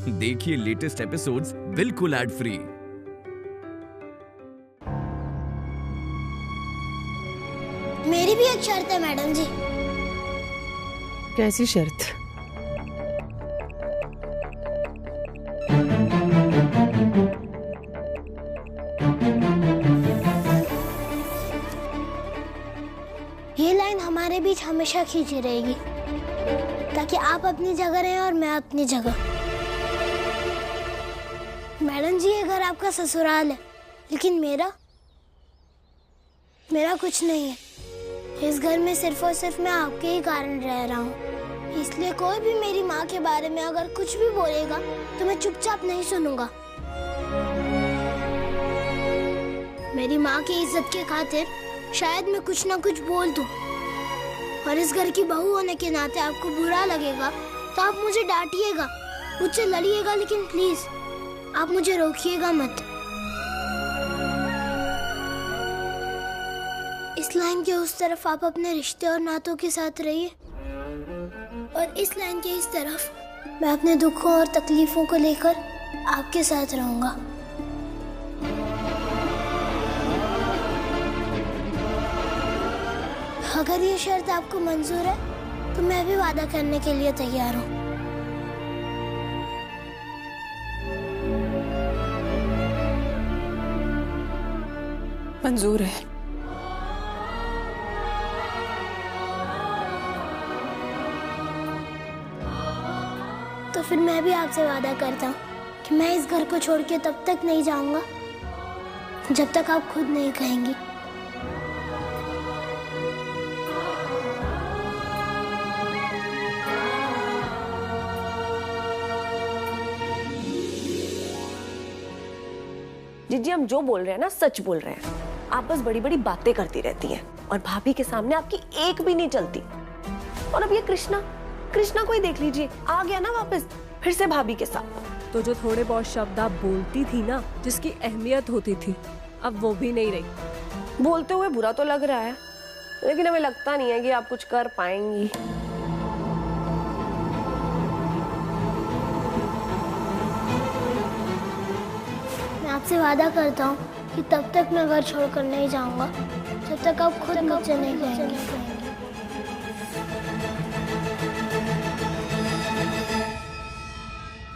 देखिए latest episodes बिल्कुल ad free. मेरी भी एक शर्त है मैडम जी। कैसी शर्त? ये लाइन हमारे बीच हमेशा खींची रहेगी, ताकि आप अपनी जगह रहें और मैं अपनी जगह। मैडम जी, ये घर आपका ससुराल है, लेकिन मेरा कुछ नहीं है। इस घर में सिर्फ और सिर्फ मैं आपके ही कारण रह रहा हूँ। इसलिए कोई भी मेरी माँ के बारे में अगर कुछ भी बोलेगा तो मैं चुपचाप नहीं सुनूंगा। मेरी माँ की इज्जत के खातिर शायद मैं कुछ ना कुछ बोल दूं, और इस घर की बहू होने के नाते आपको बुरा लगेगा तो आप मुझे डांटिएगा, मुझसे लड़िएगा, लेकिन प्लीज आप मुझे रोकिएगा मत। इस लाइन के उस तरफ आप अपने रिश्ते और नातों के साथ रहिए, और इस लाइन के इस तरफ मैं अपने दुखों और तकलीफों को लेकर आपके साथ रहूंगा। अगर ये शर्त आपको मंजूर है तो मैं भी वादा करने के लिए तैयार हूँ। मंजूर है। तो फिर मैं भी आपसे वादा करता हूँ कि मैं इस घर को छोड़ के तब तक नहीं जाऊंगा जब तक आप खुद नहीं कहेंगी। जीजी, हम जो बोल रहे हैं ना सच बोल रहे हैं। आप बस बड़ी बड़ी बातें करती रहती हैं और भाभी के सामने आपकी एक भी नहीं चलती। और अब ये कृष्णा को ही देख लीजिए, आ गया ना वापस फिर से भाभी के साथ। तो जो थोड़े बहुत शब्द आप बोलती थी ना, जिसकी अहमियत होती थी, अब वो भी नहीं रही। बोलते हुए बुरा तो लग रहा है, लेकिन हमें लगता नहीं है कि आप कुछ कर पाएंगी। आपसे वादा करता हूँ कि तब तक मैं घर छोड़कर नहीं जाऊंगा जब तक आप खुद मुझसे नहीं कहेंगे।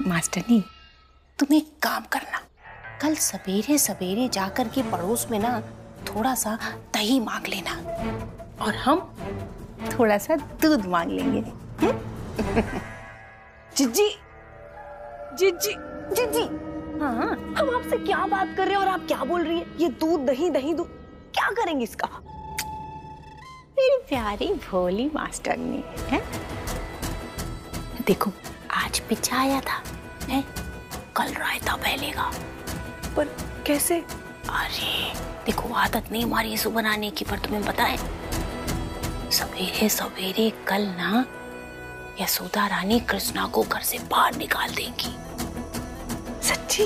मास्टरनी, तुम एक काम करना, कल सवेरे सवेरे जाकर के पड़ोस में ना थोड़ा सा दही मांग लेना, और हम थोड़ा सा दूध मांग लेंगे। जीजी जीजी जीजी, हाँ, हम आपसे क्या बात कर रहे हैं और आप क्या बोल रही है? ये दूध दही दूध, क्या करेंगे इसका? मेरी प्यारी भोली मास्टरनी है। देखो, आज पिछा आया था है? कल रायता पहलेगा। पर कैसे? अरे देखो, आदत नहीं हमारी इसको बनाने की, पर तुम्हें पता है सवेरे सवेरे कल ना यशोदा रानी कृष्णा को घर से बाहर निकाल देंगी। सच्ची?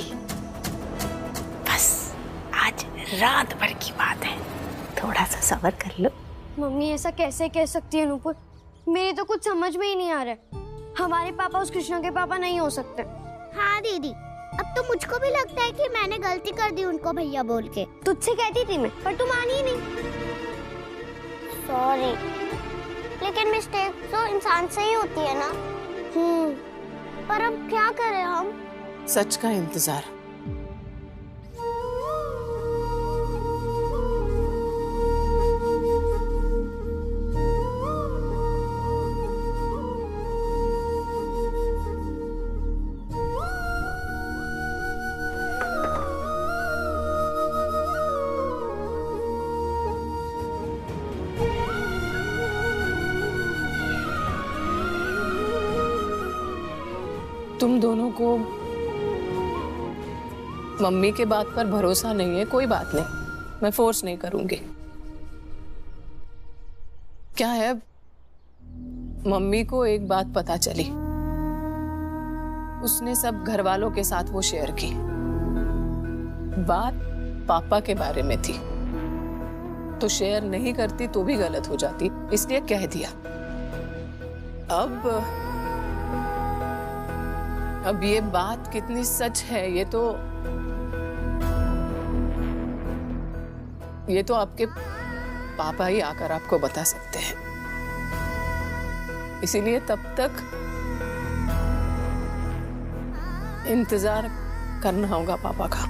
बस आज रात भर की बात है, थोड़ा सा सब्र कर लो। मम्मी ऐसा कैसे कह सकती है नूपुर? मेरी तो कुछ समझ में ही नहीं आ रहा है। हमारे पापा उस कृष्णा के पापा नहीं हो सकते। हाँ दीदी, अब तो मुझको भी लगता है कि मैंने गलती कर दी उनको भैया बोल के। तुझसे कहती थी मैं, पर तू मानी ही नहीं। सॉरी, लेकिन मिस्टेक तो इंसान से ही होती है ना। पर अब क्या करें हम? सच का इंतजार। तुम दोनों को मम्मी के बात पर भरोसा नहीं है, कोई बात नहीं, मैं फोर्स नहीं करूंगी। क्या है, मम्मी को एक बात पता चली, उसने सब घर वालों के साथ वो शेयर की। बात पापा के बारे में थी, तो शेयर नहीं करती तो भी गलत हो जाती, इसलिए कह दिया। अब अब ये बात कितनी सच है ये तो आपके पापा ही आकर आपको बता सकते हैं। इसीलिए तब तक इंतजार करना होगा पापा का।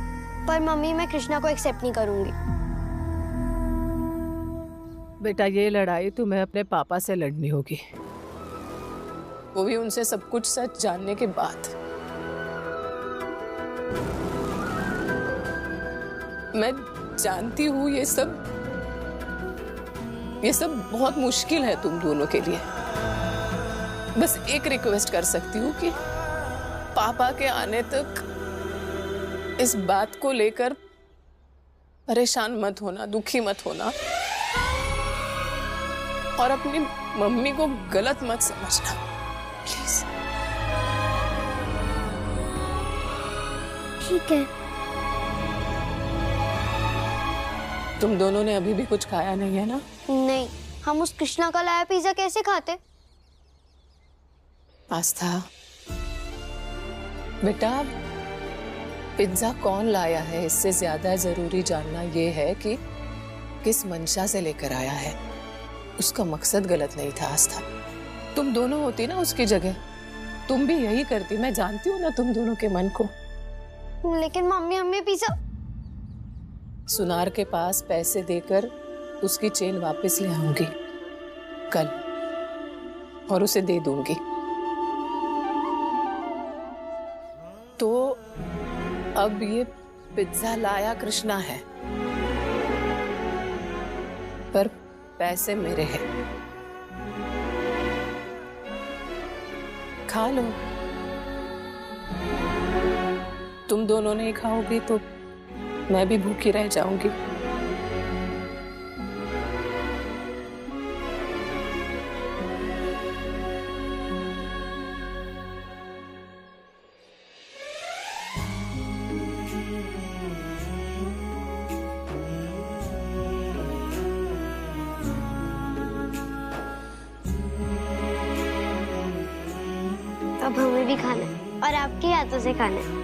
पर मम्मी, मैं कृष्णा को एक्सेप्ट नहीं करूंगी। बेटा, ये लड़ाई तुम्हें अपने पापा से लड़नी होगी, वो भी उनसे सब कुछ सच जानने के बाद। मैं जानती हूँ ये सब बहुत मुश्किल है तुम दोनों के लिए। बस एक रिक्वेस्ट कर सकती हूँ कि पापा के आने तक इस बात को लेकर परेशान मत होना, दुखी मत होना, और अपनी मम्मी को गलत मत समझना, प्लीज। ठीक है। तुम दोनों ने अभी भी कुछ खाया नहीं है ना? नहीं, हम उस कृष्णा का लाया पिज्जा कैसे खाते? आस्था बेटा, पिज्जा कौन लाया है इससे ज्यादा जरूरी जानना यह है कि किस मंशा से लेकर आया है। उसका मकसद गलत नहीं था आस्था। तुम दोनों होती ना उसकी जगह, तुम भी यही करती। मैं जानती हूँ ना तुम दोनों के मन को। लेकिन मम्मी, हमें पिज्जा। सुनार के पास पैसे देकर उसकी चेन वापस ले आऊंगी कल और उसे दे दूंगी। तो अब ये पिज्जा लाया कृष्णा है, पर पैसे मेरे हैं। खा लो। तुम दोनों नहीं खाओगी तो मैं भी भूखी रह जाऊंगी। अब हमें भी खाना है और आपके हाथों से खाना है।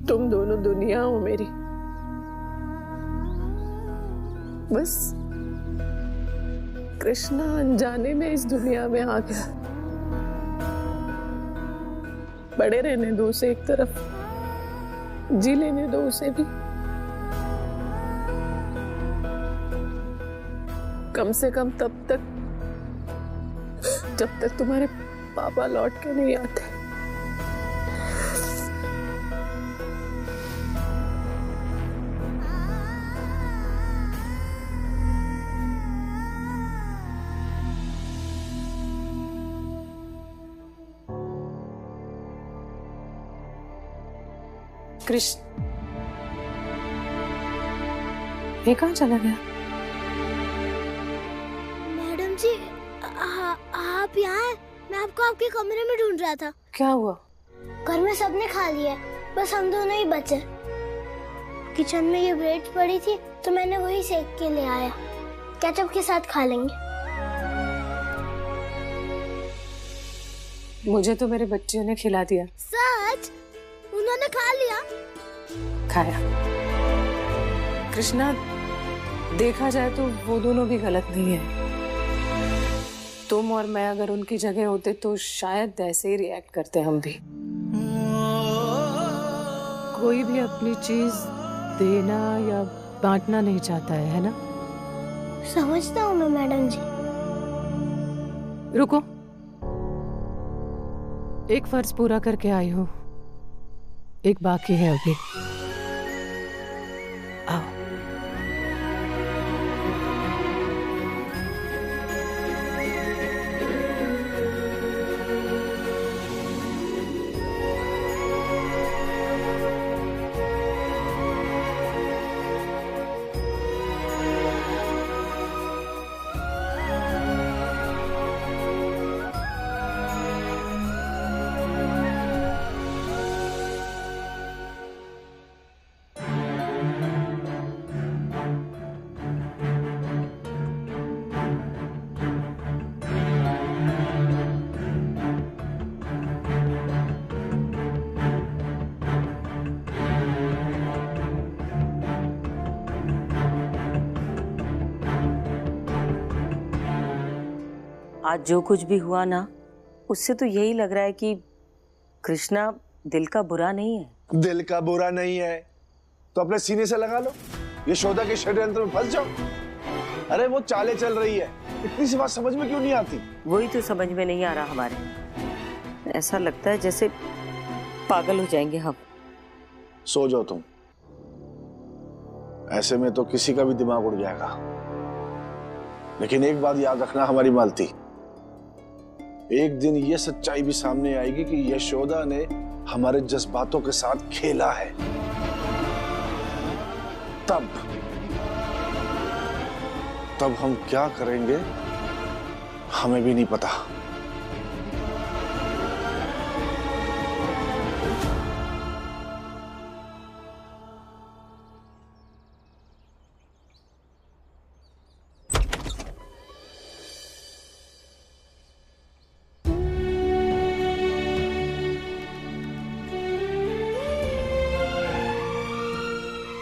तुम दोनों दुनिया हो मेरी। बस कृष्णा अनजाने में इस दुनिया में आ गया। बड़े रहने दो उसे एक तरफ, जी लेने दो उसे भी। कम से कम तब तक जब तक तुम्हारे पापा लौट के नहीं आते। कृष्ण, ये कहाँ चला गया? मैडम जी, आप यहाँ हैं? मैं आपको आपके कमरे में ढूंढ रहा था। क्या हुआ? घर में सबने खा लिया है, बस हम दोनों ही बचे। किचन में ये ब्रेड पड़ी थी तो मैंने वही सेक के ले आया। केचप के साथ खा लेंगे। मुझे तो मेरे बच्चियों ने खिला दिया। सच? उन्होंने खा लिया? खाया। कृष्णा, देखा जाए तो वो दोनों भी गलत नहीं है। तुम और मैं अगर उनकी जगह होते तो शायद ऐसे ही रिएक्ट करते हम भी। कोई भी अपनी चीज देना या बांटना नहीं चाहता है ना? समझता हूँ मैं मैडम जी। रुको, एक फर्ज पूरा करके आई हूँ, एक बाकी है अभी। आओ। आज जो कुछ भी हुआ ना, उससे तो यही लग रहा है कि कृष्णा दिल का बुरा नहीं है। दिल का बुरा नहीं है तो अपने सीने से लगा लो, यशोदा के षड्यंत्र में फंस जाओ। अरे वो चालें चल रही है, इतनी सी बात समझ में क्यों नहीं आती? वही तो समझ में नहीं आ रहा हमारे। ऐसा लगता है जैसे पागल हो जाएंगे हम। सो जाओ तुम, ऐसे में तो किसी का भी दिमाग उड़ जाएगा। लेकिन एक बात याद रखना हमारी मालती, एक दिन ये सच्चाई भी सामने आएगी कि यशोदा ने हमारे जज्बातों के साथ खेला है। तब हम क्या करेंगे हमें भी नहीं पता।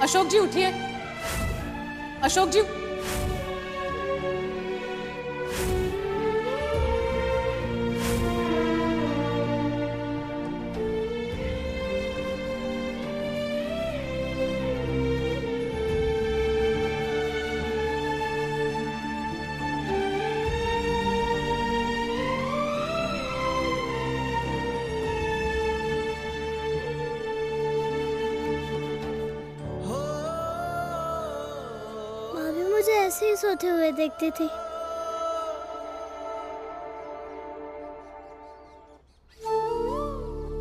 अशोक जी उठिए, अशोक जी। मुझे ऐसे ही सोते हुए देखती थी।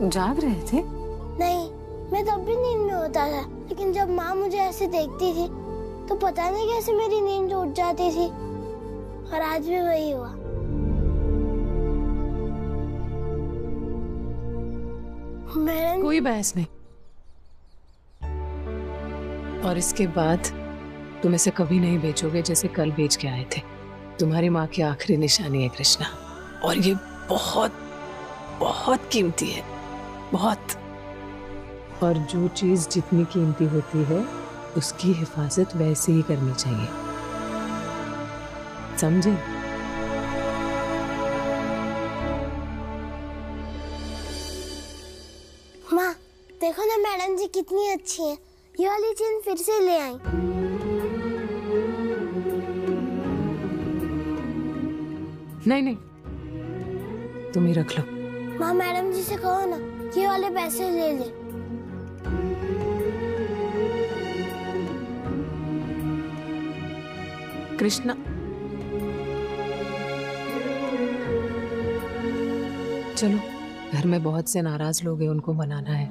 जाग रहे थे? नहीं, मैं तब भी नींद में होता था, लेकिन जब माँ मुझे ऐसे देखती थी तो पता नहीं कैसे मेरी नींद उठ जाती थी, और आज भी वही हुआ। कोई बहस नहीं, और इसके बाद तुम इसे कभी नहीं बेचोगे जैसे कल बेच के आए थे। तुम्हारी माँ की आखिरी निशानी है कृष्णा, और ये बहुत बहुत कीमती है, बहुत। और जो चीज जितनी कीमती होती है उसकी हिफाजत वैसे ही करनी चाहिए, समझे? माँ देखो ना, मैडम जी कितनी अच्छी हैं। ये वाली चीज फिर से ले आई। नहीं नहीं, तुम ही रख लो। माँ मैडम जी से कहो ना, ये वाले पैसे ले ले। कृष्णा, चलो, घर में बहुत से नाराज लोग हैं, उनको मनाना है।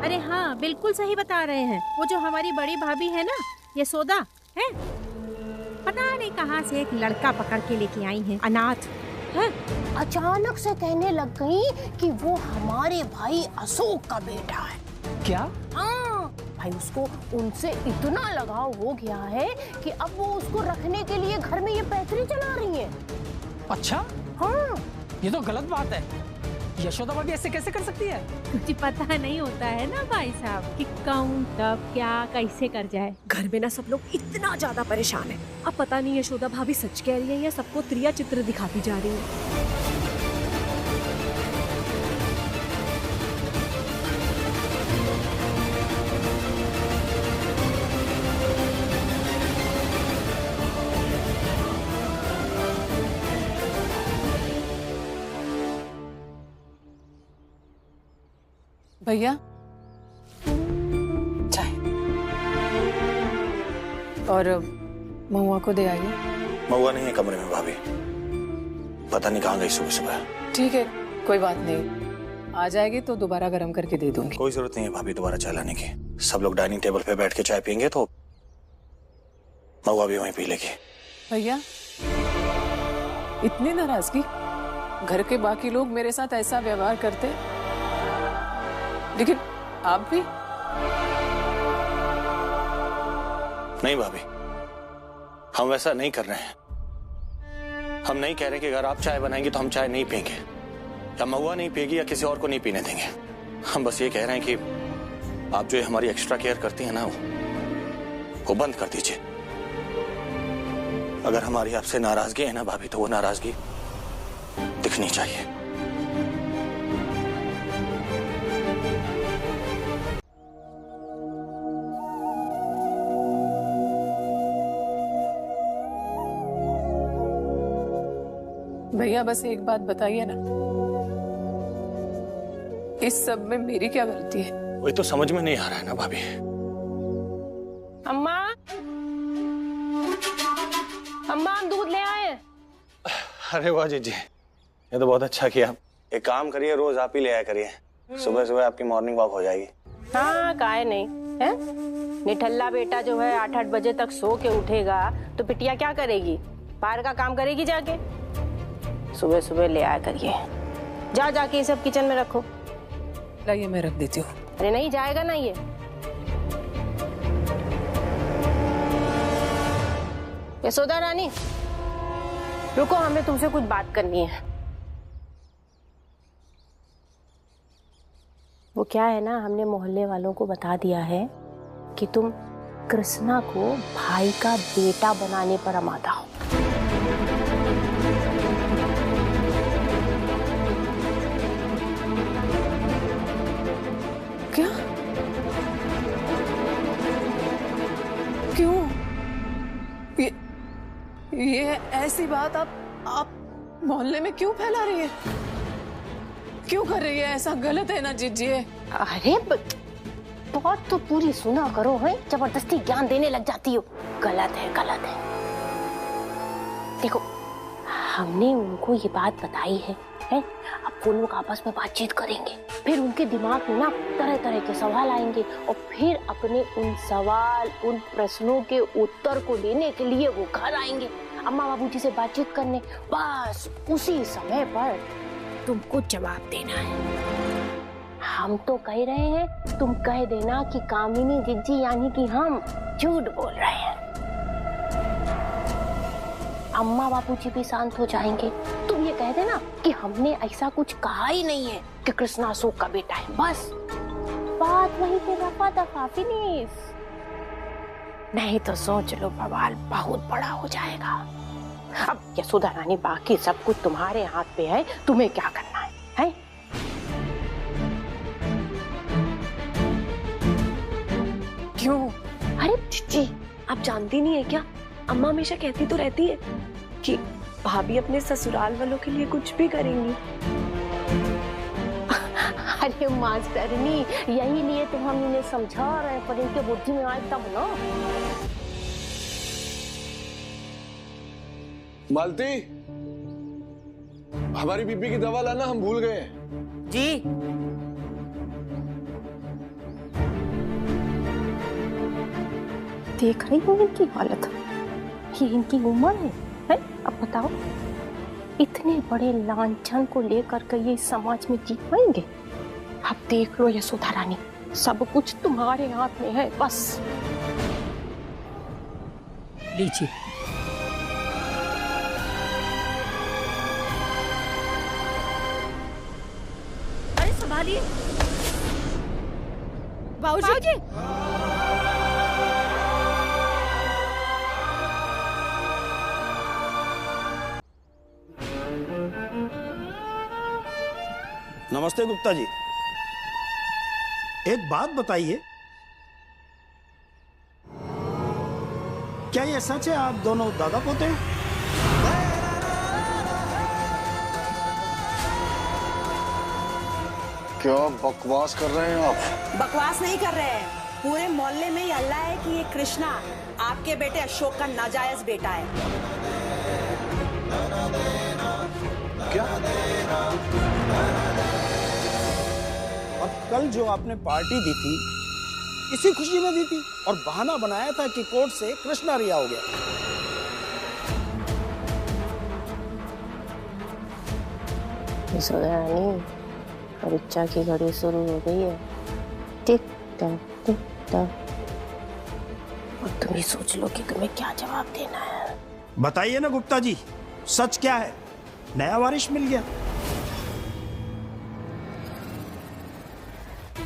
अरे हाँ, बिल्कुल सही बता रहे हैं। वो जो हमारी बड़ी भाभी है ना, यशोदा है, पता नहीं कहाँ से एक लड़का पकड़ के लेके आई हैं, अनाथ है। अचानक से कहने लग गई कि वो हमारे भाई अशोक का बेटा है। क्या? हाँ भाई, उसको उनसे इतना लगाव हो गया है कि अब वो उसको रखने के लिए घर में ये पैतरी चला रही है। अच्छा, हाँ ये तो गलत बात है। यशोदा भाभी ऐसे कैसे कर सकती है? तुझे पता नहीं होता है ना भाई साहब कि कौन कब क्या कैसे कर जाए। घर में ना सब लोग इतना ज्यादा परेशान है। अब पता नहीं यशोदा भाभी सच कह रही है या सबको त्रिया चित्र दिखाती जा रही है। भैया चाय और महुआ को दे आइए। महुआ नहीं है कमरे में भाभी, पता नहीं कहाँ गई सुबह सुबह। ठीक है कोई बात नहीं, आ जाएगी तो दोबारा गर्म करके दे दूंगी। कोई जरूरत नहीं है भाभी दोबारा चाय लाने की। सब लोग डाइनिंग टेबल पे बैठ के चाय पियेंगे तो महुआ भी वहीं पी लेगी। भैया इतनी नाराजगी? घर के बाकी लोग मेरे साथ ऐसा व्यवहार करते, लेकिन आप भी? नहीं भाभी, हम वैसा नहीं कर रहे हैं। हम नहीं कह रहे कि अगर आप चाय बनाएंगे तो हम चाय नहीं पियेंगे, या महुआ नहीं पिएगी या किसी और को नहीं पीने देंगे। हम बस ये कह रहे हैं कि आप जो हमारी एक्स्ट्रा केयर करती हैं ना, वो बंद कर दीजिए। अगर हमारी आपसे नाराजगी है ना भाभी, तो वो नाराजगी दिखनी चाहिए। भैया बस एक बात बताइए ना, इस सब में मेरी क्या गलती है? वही तो समझ में नहीं आ रहा है ना भाभी। अम्मा, अम्मा हम दूध ले आए। अरे वाह जी, ये तो बहुत अच्छा किया। एक काम करिए, रोज आप ही ले आया करिए। सुबह सुबह आपकी मॉर्निंग वॉक हो जाएगी। हाँ काहे नहीं है। निठल्ला बेटा जो है 8-8 बजे तक सो के उठेगा तो बिटिया क्या करेगी? बाहर का काम करेगी जाके। सुबह सुबह ले आया करिए। जाके ये सब किचन में रखो। लाइए मैं रख देती हूँ। अरे नहीं जाएगा ना ये। यशोदा रानी रुको, हमें तुमसे कुछ बात करनी है। वो क्या है ना, हमने मोहल्ले वालों को बता दिया है कि तुम कृष्णा को भाई का बेटा बनाने पर आमादा हो। क्या? क्यों? ये ऐसी बात आप मोहल्ले में क्यों फैला रही है? क्यों कर रही है ऐसा? गलत है ना जीजिए। अरे बहुत तो पूरी सुना करो है, जबरदस्ती ज्ञान देने लग जाती हो। गलत है, गलत है। देखो हमने उनको ये बात बताई है? अब वो लोग आपस में बातचीत करेंगे, फिर उनके दिमाग में ना तरह तरह के सवाल आएंगे और फिर अपने उन सवाल, उन प्रश्नों के उत्तर को देने के लिए वो घर आएंगे अम्मा बाबूजी से बातचीत करने। बस उसी समय पर तुमको जवाब देना है। हम तो कह रहे हैं, तुम कह देना कि कामिनी जिज्जी यानी कि हम झूठ बोल रहे हैं। अम्मा बाबूजी भी शांत हो जाएंगे। तुम ये कह देना कि हमने ऐसा कुछ कहा ही नहीं है कि कृष्णा अशोक का बेटा है। बस बात वहीं पे रफा दफा, फिनिश। नहीं तो सोच लो बवाल बहुत बड़ा हो जाएगा। अब यशोदा रानी बाकी सब कुछ तुम्हारे हाथ पे है, तुम्हें क्या करना है? क्यों? अरे जीजी आप जानती नहीं है क्या, अम्मा हमेशा कहती तो रहती है कि भाभी अपने ससुराल वालों के लिए कुछ भी करेंगी। अरे मास्टरनी, यही लिए तो हम इन्हें समझा रहे हैं, पर इनके बुद्धि में आए तब ना। मालती, हमारी बीबी की दवा लाना, हम भूल गए। जी देख रही हो इनकी हालत, ये इनकी उम्र है? अब बताओ इतने बड़े लांछन को लेकर के ये समाज में जी पाएंगे? अब देख लो यशोदा रानी, सब कुछ तुम्हारे हाथ में है। बस लीजिए। संभालिए। बाबूजी। नमस्ते गुप्ता जी, एक बात बताइए, क्या ये सच है आप दोनों दादा पोते हैं? क्या बकवास कर रहे हैं आप? बकवास नहीं कर रहे हैं, पूरे मोहल्ले में ये हल्ला है कि ये कृष्णा आपके बेटे अशोक का नाजायज बेटा है। क्या? और कल जो आपने पार्टी दी थी इसी खुशी में दी थी और बहाना बनाया था कि कोर्ट से कृष्णा रिहा हो गया। रानी, परीक्षा की घड़ी शुरू हो गई है। टिक टक टिक टक। और तुम ही सोच लो कि तुम्हें क्या जवाब देना है। बताइए ना गुप्ता जी, सच क्या है? नया वारिस मिल गया?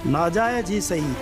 नाजायज ही सही,